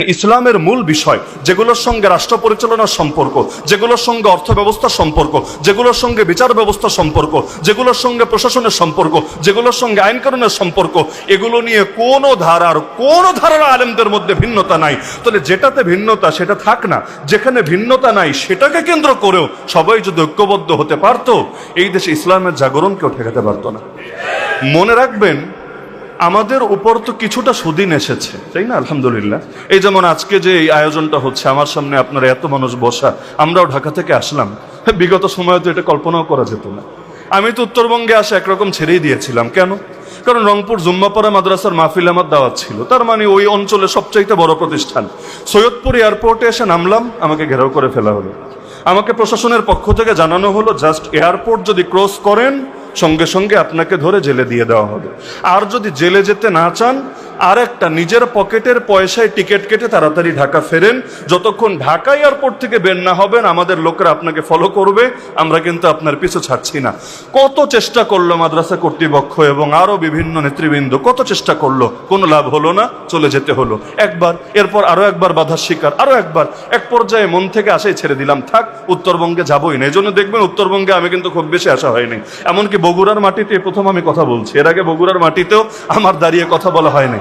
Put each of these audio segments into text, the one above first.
ইসলামের মূল বিষয় যেগুলোর সঙ্গে রাষ্ট্র পরিচালনার সম্পর্ক, যেগুলোর সঙ্গে অর্থ ব্যবস্থার সম্পর্ক, যেগুলোর সঙ্গে বিচার ব্যবস্থার সম্পর্ক, যেগুলোর সঙ্গে প্রশাসনের সম্পর্ক, যেগুলোর সঙ্গে আইন কানুনের সম্পর্ক, এগুলো নিয়ে কোনো ধারার আলেমদের মধ্যে ভিন্নতা নাই। তাহলে যেটাতে ভিন্নতা সেটা থাক না, যেখানে ভিন্নতা নাই সেটাকে কেন্দ্র করেও সবাই যদি ঐক্যবদ্ধ হতে পারতো, এই দেশে ইসলামের জাগরণ কেউ ঠেকাতে পারতো না। মনে রাখবেন, আমাদের উপর তো কিছুটা সুদিন এসেছে, তাই না? আলহামদুলিল্লাহ। এই যেমন আজকে যে এই আয়োজনটা হচ্ছে, আমার সামনে আপনারা এত মানুষ বসা, আমরাও ঢাকা থেকে আসলাম। বিগত সময়ে তো এটা কল্পনাও করা যেত না। আমি তো উত্তরবঙ্গে আসা একরকম ছেড়েই দিয়েছিলাম। কেন? কারণ রংপুর জুম্মাপাড়া মাদ্রাসার মাহফিল আমার দাওয়াত ছিল, তার মানে ওই অঞ্চলে সবচাইতে বড় প্রতিষ্ঠান। সৈয়দপুর এয়ারপোর্টে এসে নামলাম, আমাকে ঘেরাও করে ফেলা হলো। আমাকে প্রশাসনের পক্ষ থেকে জানানো হলো, জাস্ট এয়ারপোর্ট যদি ক্রস করেন সঙ্গে সঙ্গে আপনাকে ধরে জেলে দিয়ে দেওয়া হবে। আর যদি জেলে যেতে না চান, আর একটা নিজের পকেটের পয়সায় টিকিট কেটে তাড়াতাড়ি ঢাকা ফেরেন। যতক্ষণ ঢাকা এয়ারপোর্ট থেকে বের না হবেন, আমাদের লোকেরা আপনাকে ফলো করবে, আমরা কিন্তু আপনার পিছু ছাড়ছি না। কত চেষ্টা করলো মাদ্রাসা কর্তৃপক্ষ এবং আরো বিভিন্ন নেতৃবৃন্দ, কত চেষ্টা করলো, কোনো লাভ হলো না, চলে যেতে হলো একবার, এরপর আরো একবার বাধার শিকার, আরো একবার। এক পর্যায়ে মন থেকে আশাই ছেড়ে দিলাম, থাক, উত্তরবঙ্গে যাবোই না। এই জন্য দেখবেন উত্তরবঙ্গে আমি কিন্তু খুব বেশি আসা হয়নি। এমনকি বগুড়ার মাটিতে প্রথম আমি কথা বলছি, এর আগে বগুড়ার মাটিতেও আমার দাঁড়িয়ে কথা বলা হয়নি।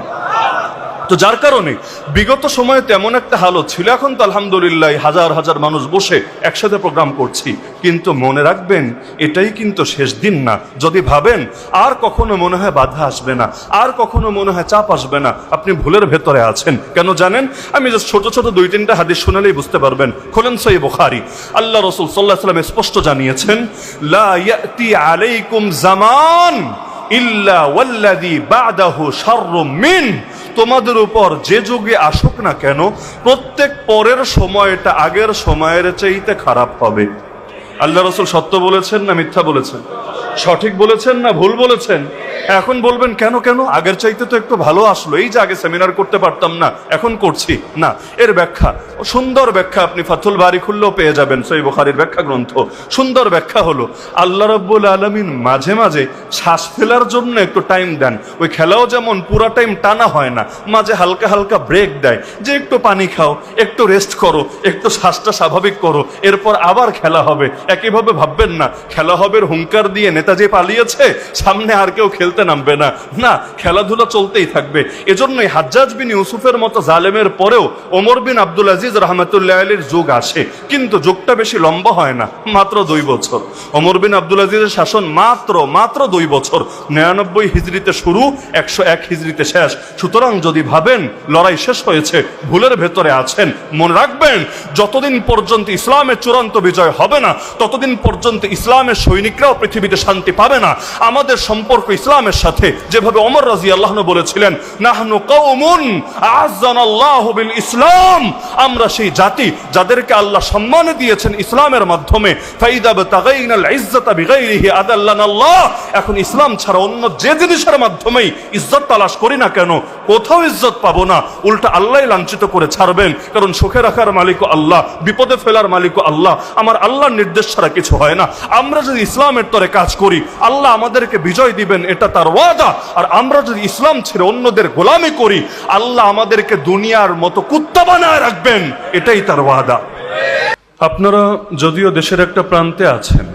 তো যার কারণে বিগত সময়ে তেমন একটা হালত ছিল। এখন তো আলহামদুলিল্লাহ হাজার হাজার মানুষ বসে একসাথে প্রোগ্রাম করছি। কিন্তু মনে রাখবেন, এটাই কিন্তু শেষ দিন না। যদি ভাবেন আর কখনো মনে হয় বাধা আসবে না, আর কখনো মনে হয় চাপ আসবে না, আপনি ভুলের ভেতরে আছেন। কেন জানেন? আমি যে ছোট ছোট 2-3টা হাদিস শুনালেই বুঝতে পারবেন। খোলেন সহিহ বুখারী। আল্লাহ রাসূল সাল্লাল্লাহু আলাইহি ওয়াসাল্লাম স্পষ্ট জানিয়েছেন, লা ইয়াতি আলাইকুম জামান ইল্লা ওয়াল্লাযী বা'দাহু শাররুম মিন। তোমাদের উপর যে যুগে আসুক না কেন, প্রত্যেক পরের সময়টা আগের সময়ের চাইতে খারাপ হবে। আল্লাহ রাসূল সত্য বলেছেন না মিথ্যা বলেছেন? সঠিক বলেছেন না ভুল বলেছেন? এখন বলবেন কেন কেন, আগের চাইতে তো একটু ভালো আসলো, এই যে আগে সেমিনার করতে পারতাম না এখন করছি না। এর ব্যাখ্যা, সুন্দর ব্যাখ্যা, আপনি ফাথুল বারী খুললেও পেয়ে যাবেন, সহিহ বুখারীর ব্যাখ্যা গ্রন্থ। সুন্দর ব্যাখ্যা হলো, আল্লাহ রাব্বুল আলামিন মাঝে মাঝে শ্বাস ফেলার জন্য একটু টাইম দেন। ওই খেলাও যেমন পুরা টাইম টানা হয় না, মাঝে হালকা হালকা ব্রেক দেয়, যে একটু পানি খাও, একটু রেস্ট করো, একটু শ্বাসটা স্বাভাবিক করো, এরপর আবার খেলা হবে। একইভাবে ভাববেন না খেলা হবে হুঙ্কার দিয়ে নেতাজি পালিয়েছে, সামনে আর কেউ খেলতে নামবে না। না, খেলাধুলা চলতেই থাকবে। এজন্যই হাজ্জাজ বিন ইউসুফের মতো জালেমের পরেও ওমর বিন আব্দুল আজিজ রাহমাতুল্লাহ আলাইহির যুগ আসে, কিন্তু যুগটা বেশি লম্বা হয় না, মাত্র 2 বছর। ওমর বিন আব্দুল আজিজের শাসন মাত্র 2 বছর। 99 হিজরিতে শুরু, 101 হিজরিতে শেষ। সুতরাং যদি ভাবেন লড়াই শেষ হয়েছে, ভুলের ভেতরে আছেন। মনে রাখবেন, যতদিন পর্যন্ত ইসলামের চূড়ান্ত বিজয় হবে না, ততদিন পর্যন্ত ইসলামের সৈনিকরাও পৃথিবীতে শান্তি পাবে না। আমাদের সম্পর্ক ইসলামের সাথে, যেভাবে ওমর রাদিয়াল্লাহু আনহু বলেছিলেন, নাহনু কওমুন আ'আজ্জানাল্লাহু বিল ইসলাম, আমরা সেই জাতি যাদেরকে আল্লাহ সম্মান দিয়েছেন ইসলামের মাধ্যমে। ফাইদা বাতাগাইনাল ইজ্জাতা বিগাইরিহি আদাল্লানাল্লাহ। এখন ইসলাম ছাড়া অন্য যে জিনিসের মাধ্যমেই ইজ্জত তালাশ করি না কেন, কোথাও ইজ্জত পাবো না, উল্টা আল্লাহই লাঞ্ছিত করে ছাড়বেন। কারণ সুখে রাখার মালিকও আল্লাহ, বিপদে ফেলার মালিকও আল্লাহ। আমার আল্লাহর নির্দেশ ছাড়া কিছু হয় না। আমরা যদি ইসলামের তরে কাজ করি, আল্লাহ আমাদেরকে বিজয় দিবেন, এটা তার ওয়াদা। আর আমরা যদি ইসলাম ছেড়ে অন্যদের গোলামি করি, আল্লাহ আমাদেরকে দুনিয়ার মতো কুত্তা বানায় রাখবেন, এটাই তার ওয়াদা। আপনারা যদিও দেশের একটা প্রান্তে আছেন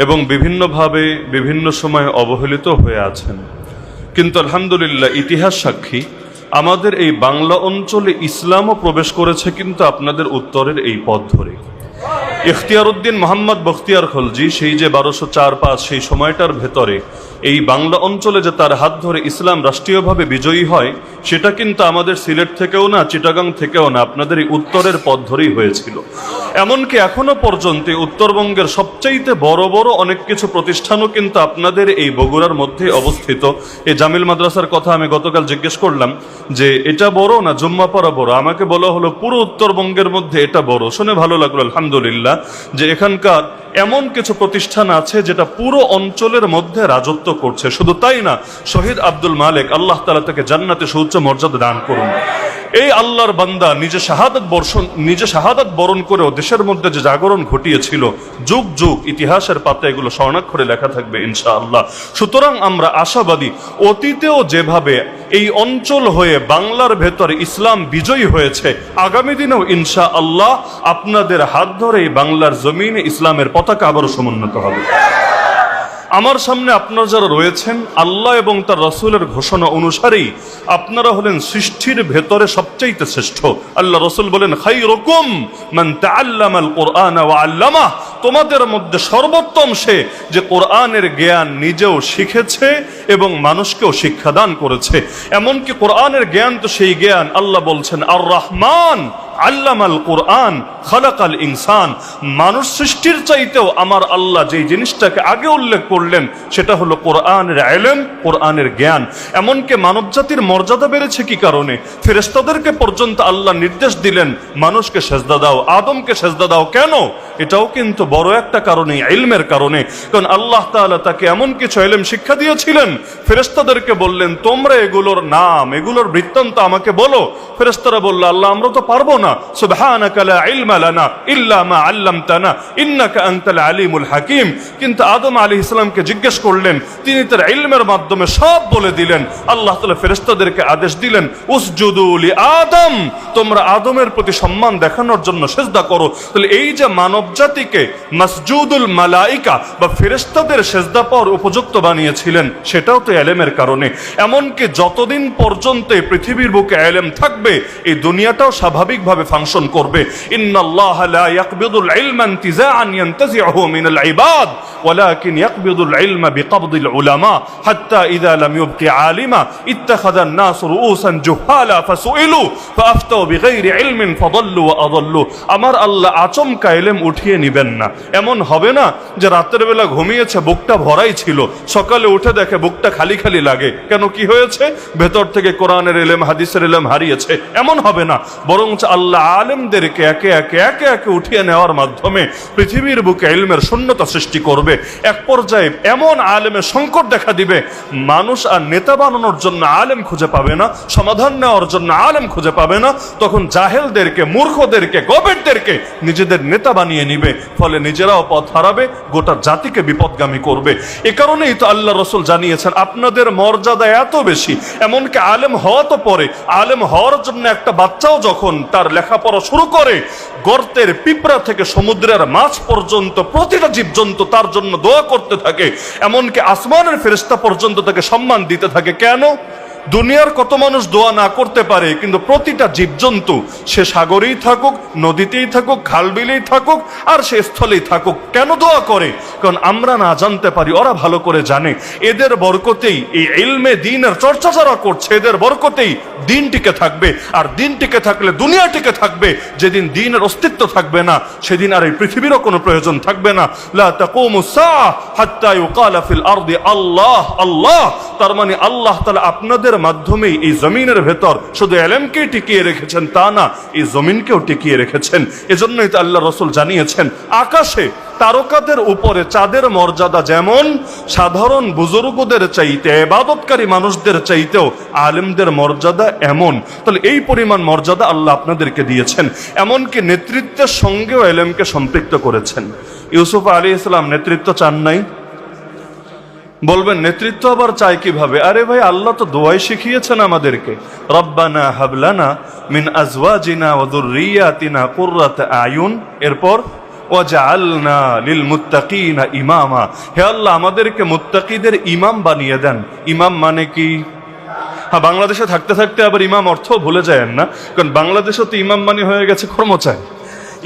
এবং বিভিন্নভাবে বিভিন্ন সময় অবহেলিত হয়ে আছেন, কিন্তু আলহামদুলিল্লাহ ইতিহাস সাক্ষী, আমাদের এই বাংলা অঞ্চলে ইসলামও প্রবেশ করেছে কিন্তু আপনাদের উত্তরের এই পথ ধরে। ইখতিয়ারউদ্দিন মোহাম্মদ বখতিয়ার খলজি, সেই যে 1204-5 সেই সময়টার ভেতরে এই বাংলা অঞ্চলে যে তার হাত ধরে ইসলাম রাষ্ট্রীয়ভাবে বিজয়ী হয়, সেটা কিন্তু আমাদের সিলেট থেকেও না, চিটাগাং থেকেও না, আপনাদের এই উত্তরের পথ ধরেই হয়েছিল। এমনকি এখনো পর্যন্ত উত্তরবঙ্গের সবচাইতে বড় বড় অনেক কিছু প্রতিষ্ঠানও কিন্তু আপনাদের এই বগুড়ার মধ্যে অবস্থিত। এই জামিল মাদ্রাসার কথা আমি গতকাল জিজ্ঞেস করলাম যে এটা বড় না জুম্মাপাড়া বড়, আমাকে বলা হলো পুরো উত্তরবঙ্গের মধ্যে এটা বড়। শুনে ভালো লাগলো আলহামদুলিল্লাহ যে এখানকার এমন কিছু প্রতিষ্ঠান আছে যেটা পুরো অঞ্চলের মধ্যে রাজত্ব করছে। শুধু তাই না, শহীদ আব্দুল মালেক, আল্লাহ তাআলা তাকে জান্নাতে সুউচ্চ মর্যাদা দান করুন, এই আল্লাহর বান্দা নিজে শাহাদাত বরণ করেও দেশের মধ্যে যে জাগরণ ঘটিয়েছিল, যুগ যুগ ইতিহাসের পাতা এগুলো স্বর্ণাক্ষরে লেখা থাকবে ইনশাআল্লাহ। সুতরাং আমরা আশাবাদী, অতীতেও যেভাবে এই অঞ্চল হয়ে বাংলার ভেতরে ইসলাম বিজয়ী হয়েছে, আগামী দিনেও ইনশাআল্লাহ আপনাদের হাত ধরে এই বাংলার জমিনে ইসলামের পতাকা আবারও সমুন্নত হবে। আমার সামনে আপনারা যারা রয়েছেন, আল্লাহ এবং তার রাসূলের ঘোষণা অনুসারেই আপনারা হলেন সৃষ্টির ভেতরে সবচাইতে শ্রেষ্ঠ। আল্লাহ রাসূল বলেন, খায়রুকুম মান তাআল্লামাল কুরআনা ওয়া আল্লামাহ, তোমাদের মধ্যে সর্বোত্তম সে যে কোরআনের জ্ঞান নিজেও শিখেছে এবং মানুষকেও শিক্ষাদান করেছে। এমনকি কোরআনের জ্ঞান তো সেই জ্ঞান, আল্লাহ বলছেন আর রহমান আল্লামাল কোরআন খালাকাল ইনসান, মানুষ সৃষ্টির চাইতেও আমার আল্লাহ যেই জিনিসটাকে আগে উল্লেখ করলেন সেটা হলো কোরআনের ইলম, কোরআনের জ্ঞান। এমনকি মানব জাতির মর্যাদা বেড়েছে কি কারণে? ফেরেশতাদেরকে পর্যন্ত আল্লাহ নির্দেশ দিলেন মানুষকে সেজদা দাও, আদমকে সেজদা দাও। কেন? এটাও কিন্তু বড় একটা কারণে, ইলমের কারণে। কারণ আল্লাহ তাআলা তাকে এমন কিছু ইলম শিক্ষা দিয়েছিলেন, ফেরেশতাদেরকে বললেন তোমরা এগুলোর নাম, এগুলোর বৃত্তান্ত আমাকে বলো। ফেরেশতারা বলল, আল্লাহ আমরা তো পারবো না, সুবহানাকা লা ইলমা লানা ইল্লা মা আল্লামতানা ইন্নাকা আনতাল আলিমুল হাকিম। কিন্তু আদম আলাইহিস সালামকে জিজ্ঞেস করলেন, তিনি তার ইলমের মাধ্যমে সব বলে দিলেন। আল্লাহ তাআলা ফেরেশতাদেরকে আদেশ দিলেন, উসজুদু লি আদম, তোমরা আদমের প্রতি সম্মান দেখানোর জন্য সিজদা করো। তাহলে এই যে মানব জাতিকে মাসজুদুল মালাইকা বা ফেরেশতাদের সিজদা পাওয়ার উপযুক্ত বানিয়েছিলেন, সেটাও তো ইলমের কারণে। এমনকি যতদিন পর্যন্ত এই পৃথিবীর বুকে ইলম থাকবে, এই দুনিয়াটাও স্বাভাবিকভাবে ফাংশন করবে। ইন্নাল্লাহা লা ইয়াকবিদুল ইলমা ইনতিজাআন ইয়ানতাজিউহু মিনাল ইবাদ ওয়ালাকিন ইয়াকবিদুল ইলমা বিকবদিল উলামা হাত্তা ইযা লাম ইবকি আলিমা ইত্তাখাযান নাস রুউসান জুহালা ফাসুইলু ফাআফতাউ বিগাইরি ইলমিন ফাদাল্লু ওয়া আদাল্লু। আমার আল্লাহ আচমকা ইলম উঠিয়ে নেবেন না। এমন হবে না যে রাতের বেলা ঘুমিয়েছে, বুকটা ভরাই ছিল, সকালে উঠে দেখে বুকটা খালি খালি লাগে। কেন, কি হয়েছে? ভেতর থেকে কোরআনের ইলম, হাদিসের ইলম হারিয়েছে। এমন হবে না, বরং আল্লাহ আলেমদেরকে একে একে উঠিয়ে নেওয়ার মাধ্যমে পৃথিবীর বুকে ইলমের শূন্যতা সৃষ্টি করবে। এক পর্যায়ে এমন আলেমের সংকট দেখা দিবে, মানুষ আর নেতা বানানোর জন্য আলেম খুঁজে পাবে না, সমাধান নেওয়ার জন্য আলেম খুঁজে পাবে না। তখন জাহেলদেরকে, মূর্খদেরকে, গবেটদেরকে নিজেদের নেতা বানিয়ে নিবে। ফলে নিজেরাও পথ হারাবে, গোটা জাতিকে বিপদগামী করবে। এ কারণেই তো আল্লাহ রাসূল জানিয়েছেন আপনাদের মর্যাদা এত বেশি। এমনকি আলেম হওয়া তো পরে, আলেম হওয়ার জন্য একটা বাচ্চাও যখন তার লেখাপড়া শুরু করে, গর্তের পিঁপড়া থেকে সমুদ্রের মাছ পর্যন্ত প্রতিটা জীবজন্তু তার জন্য দোয়া করতে থাকে। এমনকি আসমানের ফেরেশতা পর্যন্ত তাকে সম্মান দিতে থাকে। কেন? দুনিয়ার কত মানুষ দোয়া না করতে পারে, কিন্তু প্রতিটা জীবজন্তু, সে সাগরেই থাকুক, নদীতেই থাকুক, খালবিলেই থাকুক, আর সে স্থলেই থাকুক, কেন দোয়া করে? কারণ আমরা না জানতে পারি, ওরা ভালো করে জানে। এদের বরকতেই, এই ইলমে দ্বীনের চর্চা যারা করছে, এদের বরকতেই দিন টিকে থাকবে। আর দিন টিকে থাকলে দুনিয়া টিকে থাকবে। যেদিন দ্বীনের অস্তিত্ব থাকবে না, সেদিন আর এই পৃথিবীরও কোনো প্রয়োজন থাকবে না। লা তাকুমুস সাআ হাত্তা ইউকালা ফিল আরদি আল্লাহ আল্লাহ। তার মানে আল্লাহ তাআলা আপনাদের মাধ্যমেই এই জমিনের ভেতর শুধু ইলমকে টিকিয়ে রেখেছেন তা না, এই জমিনকেও টিকিয়ে রেখেছেন। এজন্যই তো আল্লাহ রাসূল জানিয়েছেন, আকাশে তারকাদের উপরে চাঁদের মর্যাদা যেমন সাধারণ বুজুর্গদের চাইতে, ইবাদতকারী মানুষদের চাইতেও আলেমদের মর্যাদা এমন। তাহলে এই পরিমাণ মর্যাদা আল্লাহ আপনাদেরকে দিয়েছেন। এমনকি নেতৃত্বের সঙ্গেও ইলমকে সম্পৃক্ত করেছেন। ইউসুফ আলাইহিস সালাম নেতৃত্ব চান নাই? বলবেন নেতৃত্ব আবার চাই কিভাবে? আরে ভাই, আল্লাহ তো দোয়াই শিখিয়েছেন আমাদেরকে, রব্বানা হাবলানা মিন আজওয়াজিনা ওয়া যুররিয়াতিনা কুররাতা আয়ুন, এরপর ওয়াজআলনা লিল মুত্তাকিনা ইমামা। হে আল্লাহ, আমাদেরকে মুত্তাকিদের ইমাম বানিয়ে দেন। ইমাম মানে কি? হ্যাঁ, বাংলাদেশে থাকতে থাকতে আবার ইমাম অর্থ ভুলে যায়েন না, কারণ বাংলাদেশে তো ইমাম মানে হয়ে গেছে কর্মচারী।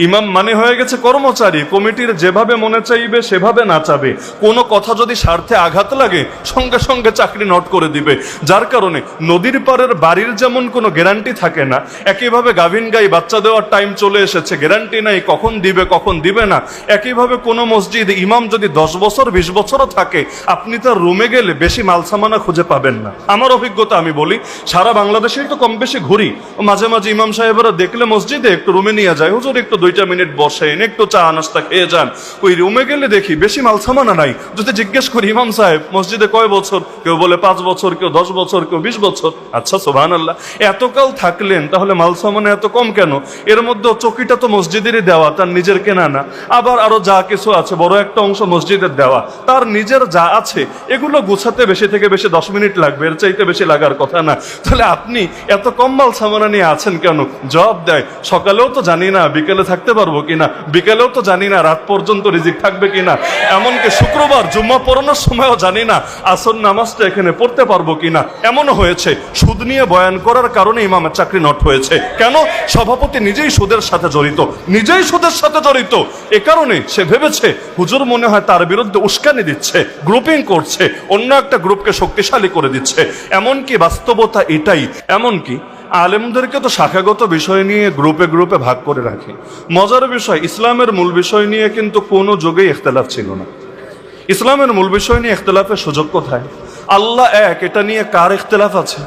ইমাম মানে হয়ে গেছে কর্মচারী, কমিটির যেভাবে মনে চাইবে সেভাবে নাচাবে। কোনো কথা যদি স্বার্থে আঘাত লাগে সঙ্গে সঙ্গে চাকরি নট করে দিবে। যার কারণে নদীর পাড়ের বাড়ির যেমন কোনো গ্যারান্টি থাকে না, একইভাবে গাভিন গাই বাচ্চা দেওয়ার টাইম চলে এসেছে, গ্যারান্টি নাই কখন দিবে কখন দিবে না। একইভাবে কোনো মসজিদ ইমাম যদি 10 বছর 20 বছরও থাকে, আপনি তার রুমে গেলে বেশি মালসামানা খুঁজে পাবেন না। আমার অভিজ্ঞতা আমি বলি, সারা বাংলাদেশেই তো কম বেশি ঘুরি, মাঝে মাঝে ইমাম সাহেবরা দেখলে মসজিদে একটু রুমে নিয়ে যায়, হুজুর একটু 2 মিনিট বসেন, একটু চা নাস্তা খেয়ে যান। ওই রুমে গেলে দেখি বেশি মালসামানা নাই। যদি জিজ্ঞেস করি ইমাম সাহেব মসজিদে কয় বছর, কেউ বলে 5 বছর, কেউ 10 বছর, কেউ 20 বছর। আচ্ছা সুবহানাল্লাহ, এতকাল থাকলেন, তাহলে মাল সামানে এত কম কেন? এর মধ্যে চকিটা তো মসজিদেরই দেওয়া, তার নিজের কেনা না। আবার আরো যা কিছু আছে, বড় একটা অংশ মসজিদের দেওয়া, তার নিজের যা আছে এগুলো গুছাতে বেশি থেকে বেশি 10 মিনিট লাগবে, এর চাইতে বেশি লাগার কথা না। তাহলে আপনি এত কম মাল সামানা নিয়ে আছেন কেন? জবাব দেয়, সকালেও তো জানি না বিকেলে থাকতে পারবো কিনা, বিকেলেও তো জানি না রাত পর্যন্ত রিজিক থাকবে কিনা, এমনকি শুক্রবার জুম্মা পড়ানোর সময়ও জানি না আসর নামাজটা এখানে পড়তে পারবো কিনা। এমনও হয়েছে সুদ নিয়ে বয়ান করার কারণে ইমামের চাকরি নট হয়েছে। কেন? সভাপতি নিজেই সুদের সাথে জড়িত, নিজেই সুদের সাথে জড়িত। এ কারণে সে ভেবেছে হুজুর মনে হয় তার বিরুদ্ধে উস্কানি দিচ্ছে, গ্রুপিং করছে, অন্য একটা গ্রুপকে শক্তিশালী করে দিচ্ছে। এমনকি বাস্তবতা এটাই। এমনকি আলেমদেরকে তো শাখাগত বিষয় নিয়ে গ্রুপে গ্রুপে ভাগ করে রাখে। মজার বিষয়, ইসলামের মূল বিষয় নিয়ে কিন্তু কোনো যুগেই ইখতিলাফ ছিল না। ইসলামের মূল বিষয় নিয়ে ইখতিলাফের সুযোগ কোথায়? আল্লাহ এক, এটা নিয়ে কার ইখতিলাফ আছে?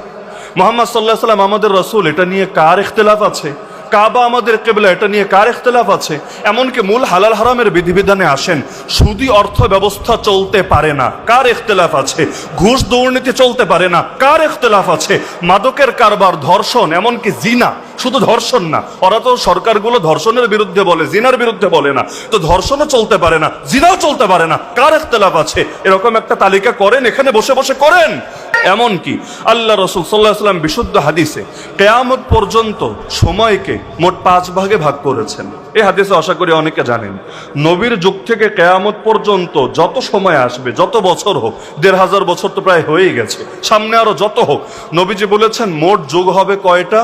মুহাম্মদ সাল্লাল্লাহু আলাইহি ওয়াসাল্লাম আমাদের রাসূল, এটা নিয়ে কার ইখতিলাফ আছে? কাবা আমাদের কিবলা, এটা নিয়ে কার ইখতিলাফ আছে? এমনকি মূল হালাল হারামের বিধিবিধানে আসেন, সুদী অর্থ ব্যবস্থা চলতে পারে না, কার ইখতিলাফ আছে? ঘুষ দুর্নীতি চলতে পারে না, কার ইখতিলাফ আছে? মাদকের কারবার, ধর্ষণ, এমনকি জিনা, শুধু ধর্ষণ না, ওরা তো সরকারগুলো ধর্ষণের বিরুদ্ধে বলে, জিনার বিরুদ্ধে বলে না, তো ধর্ষণও চলতে পারে না, জিনাও চলতে পারে না, কার ইখতিলাফ আছে? এরকম একটা তালিকা করেন, এখানে বসে বসে করেন। এমনকি আল্লাহ রাসূল সাল্লাল্লাহু আলাইহি ওয়াসাল্লাম বিশুদ্ধ হাদিসে কিয়ামত পর্যন্ত সময়কে মোট 5 ভাগে ভাগ করেছেন। এই হাদিসে আশা করি অনেকে জানেন। নবীর যুগ থেকে কিয়ামত পর্যন্ত যত সময় আসবে, যত বছর হোক, 1500 বছর তো প্রায় হয়েই গেছে, সামনে আরো যত হোক, নবীজি বলেছেন মোট যুগ হবে কয়টা?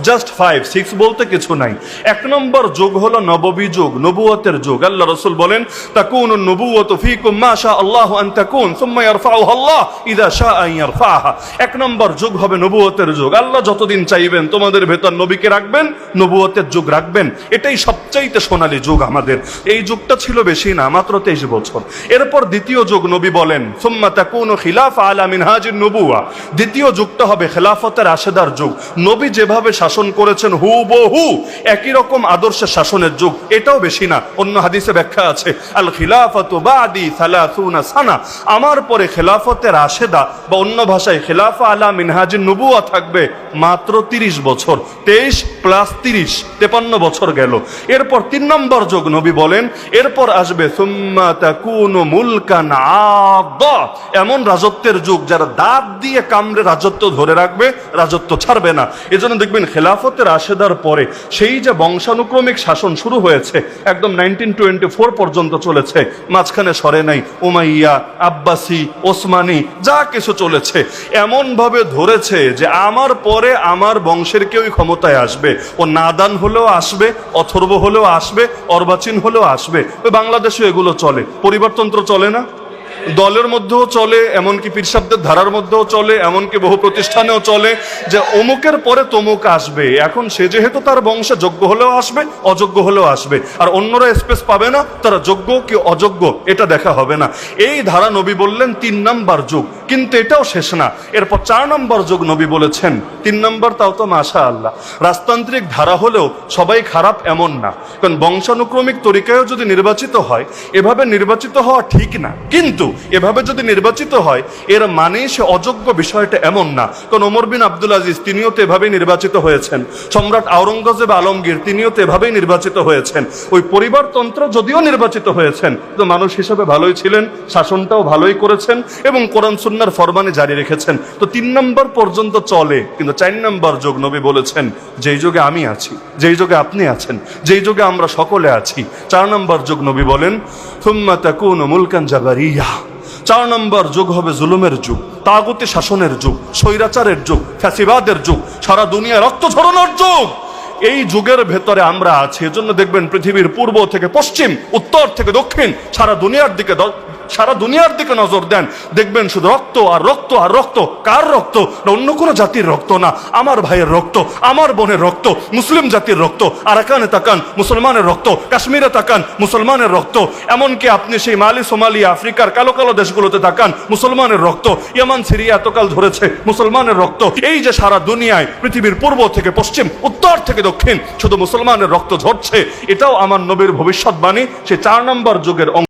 জাস্ট 5, 6 বলতে কিছু নাই। 1 নম্বর যুগ হলো নববী যুগ, নবুয়তের যুগ। আল্লাহ রাসূল বলেন, তাকুনু নবুওয়াতু ফীকুম মা শা আল্লাহু আন তাকুন সুম্মা ইয়ারফাউহা আল্লাহ ইযা শা আন ইয়ারফাহা। 1 নম্বর যুগ হবে নবুয়তের যুগ। আল্লাহ যতদিন চাইবেন তোমাদের ভেতর নবীকে রাখবেন, নবুয়তের যুগ রাখবেন। এটাই সবচাইতে সোনালী যুগ আমাদের। এই যুগটা ছিল বেশি না, মাত্র 23 বছর। এরপর দ্বিতীয় যুগ, নবী বলেন সুম্মা তাকুনু খিলাফা আলা মিনহাজিন নবুওয়া। দ্বিতীয় যুগটা হবে খেলাফতের রাশেদার যুগ। নবী যেভাবে শাসন করেছেন হুবহু একই রকম আদর্শের শাসনের যুগ। এটাও বেশি না, অন্য হাদিসে ব্যাখ্যা আছে, আল খিলাফাতু বাদি 30 সানা। আমার পরে খেলাফতের রাশেদা বা অন্য ভাষায় খেলাফা আলা মিনহাজিন নবুওয়া থাকবে মাত্র 30 বছর। 23 প্লাস 30, 53 বছর গেল। এরপর 3 নম্বর যুগ, নবী বলেন এরপর আসবে সুম্মা তাকুনু মুলকান আদা। এমন রাজত্বের যুগ যারা দাঁত দিয়ে কামড়ে রাজত্ব ধরে রাখবে, রাজত্ব ছাড়বে না। এজন্য দেখবেন খেলাফতের রাশেদার পরে সেই যে বংশানুক্রমিক শাসন শুরু হয়েছে, একদম 1924 পর্যন্ত চলেছে, মাঝখানে সরে নাই। উমাইয়া, আব্বাসি, ওসমানী, যা কিছু চলেছে এমন ভাবে ধরেছে যে আমার পরে আমার বংশের কেউই ক্ষমতায় আসবে। ও নাদান হলেও আসবে, অথর্ব হলেও আসবে, অর্বাচীন হলেও আসবে। ওই বাংলাদেশে এগুলো চলে। পরিবারতন্ত্র চলে না? দলের মধ্যেও চলে, এমনকি পীরসাবদের ধারার মধ্যেও চলে, এমনকি বহু প্রতিষ্ঠানেও চলে যে অমুকের পরে তমুক আসবে। এখন সে যেহেতু তার বংশে যোগ্য হলেও আসবে, অযোগ্য হলেও আসবে, আর অন্যরা স্পেস পাবে না, তারা যোগ্য কি অযোগ্য এটা দেখা হবে না। এই ধারা নবী বললেন 3 নম্বর যুগ। কিন্তু এটাও শেষ না, এরপর 4 নম্বর যুগ নবী বলেছেন। 3 নম্বর তাও তো মাশাআল্লাহ রাজতান্ত্রিক ধারা হলেও সবাই খারাপ এমন না, কারণ বংশানুক্রমিক তরিকায়ও যদি নির্বাচিত হয়, এভাবে নির্বাচিত হওয়া ঠিক না, কিন্তু এভাবে যদি নির্বাচিত হয় এর মানে সে অযোগ্য, বিষয়টা এমন না। কারণ ওমর বিন আব্দুল আজিজ তিনিও তো এভাবেই নির্বাচিত হয়েছেন, সম্রাট আওরঙ্গজেব আলমগীর তিনিও তো এভাবেই নির্বাচিত হয়েছেন। ওই পরিবারতন্ত্র যদিও নির্বাচিত হয়েছেন, তো মানুষ হিসেবে ভালোই ছিলেন, শাসনটাও ভালোই করেছেন এবং কোরআন সুন্নাহর ফরমানে জারি রেখেছেন। তো 3 নম্বর পর্যন্ত চলে। কিন্তু 4 নম্বর যুগ নবী বলেছেন, যেই যুগে আমি আছি, যেই যুগে আপনি আছেন, যেই যুগে আমরা সকলে আছি, 4 নম্বর যুগ নবী বলেন সুম্মা তাকুনু মুলকান জাবারিয়া। 4 নম্বর যুগ হবে জুলুমের যুগ, তাগুতি শাসনের যুগ, স্বৈরাচারের যুগ, ফ্যাসিবাদের যুগ, সারা দুনিয়া রক্ত ঝরানোর যুগ। এই যুগের ভেতরে আমরা আছি। এজন্য দেখবেন পৃথিবীর পূর্ব থেকে পশ্চিম, উত্তর থেকে দক্ষিণ, সারা দুনিয়ার দিকে নজর দেন, দেখবেন শুধু রক্ত আর রক্ত আর রক্ত। কার রক্ত? অন্য কোনো জাতির রক্ত না, আমার ভাইয়ের রক্ত, আমার বোনের রক্ত, মুসলিম জাতির রক্ত। আরাকানে তাকান, মুসলমানের রক্ত, কাশ্মীরে তাকান, মুসলমানের রক্ত। এমনকি আপনি সেই মালি, সোমালিয়া, আফ্রিকার কালো কালো দেশগুলোতে তাকান, মুসলমানের রক্ত। ইয়ামান, সিরিয়া এতকাল ধরেছে, মুসলমানের রক্ত। এই যে সারা দুনিয়ায় পৃথিবীর পূর্ব থেকে পশ্চিম, উত্তর থেকে দক্ষিণ শুধু মুসলমানের রক্ত ঝরছে, এটাও আমার নবীর ভবিষ্যৎবাণী। সে 4 নম্বর যুগের